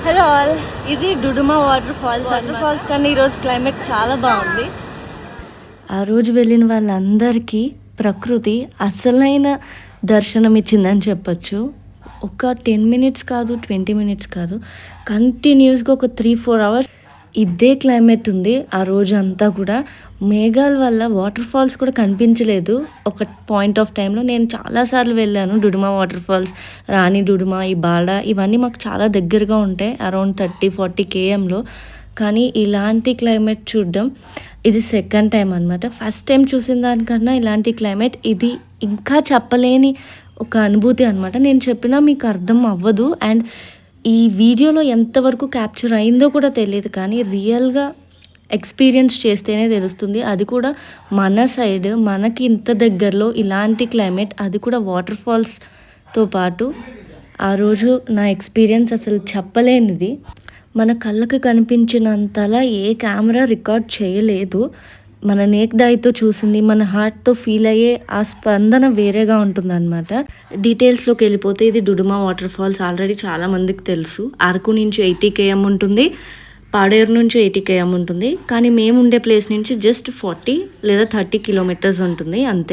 Hello all, ఇది Duduma water falls కానీ ఈరోజు క్లైమేట్ చాలా బాగుంది. ఆ రోజు వెళ్ళిన వాళ్ళందరికీ ప్రకృతి అసలైన దర్శనం ఇచ్చిందని చెప్పచ్చు. ఒక 10 మినిట్స్ కాదు, 20 మినిట్స్ కాదు, కంటిన్యూస్గా ఒక 3-4 అవర్స్ ఇదే క్లైమేట్ ఉంది. ఆ రోజు అంతా కూడా మేఘాల వల్ల వాటర్ ఫాల్స్ కూడా కనిపించలేదు. ఒక పాయింట్ ఆఫ్ టైంలో నేను చాలాసార్లు వెళ్ళాను డుడుమా వాటర్ ఫాల్స్, రాణి డుడుమా, ఈ బాడ, ఇవన్నీ మాకు చాలా దగ్గరగా ఉంటాయి, అరౌండ్ 30-40 కేఎంలో. కానీ ఇలాంటి క్లైమేట్ చూడడం ఇది సెకండ్ టైం అనమాట. ఫస్ట్ టైం చూసిన దానికన్నా ఇలాంటి క్లైమేట్ ఇది ఇంకా చెప్పలేని ఒక అనుభూతి అనమాట. నేను చెప్పినా మీకు అర్థం అవ్వదు. అండ్ ఈ వీడియోలో ఎంతవరకు క్యాప్చర్ అయిందో కూడా తెలియదు, కానీ రియల్గా ఎక్స్పీరియన్స్ చేస్తేనే తెలుస్తుంది. అది కూడా మన సైడ్, మనకి ఇంత దగ్గరలో ఇలాంటి క్లైమేట్, అది కూడా వాటర్ ఫాల్స్తో పాటు. ఆ రోజు నా ఎక్స్పీరియన్స్ అసలు చెప్పలేనిది. మన కళ్ళకి కనిపించినంతలా ఏ కెమెరా రికార్డ్ చేయలేదు. మన నేక్డ్ ఐతో చూసింది, మన హార్ట్తో ఫీల్ అయ్యే ఆ స్పందన వేరేగా ఉంటుందన్నమాట. డీటెయిల్స్లోకి వెళ్ళిపోతే ఇది డుడుమా వాటర్ ఫాల్స్ ఆల్రెడీ చాలామందికి తెలుసు. అరకు నుంచి 80 కేఎం ఉంటుంది, పాడేరు నుంచి 80 కేఎం ఉంటుంది. కానీ మేము ఉండే ప్లేస్ నుంచి జస్ట్ 40 లేదా 30 కిలోమీటర్స్ ఉంటుంది అంతే.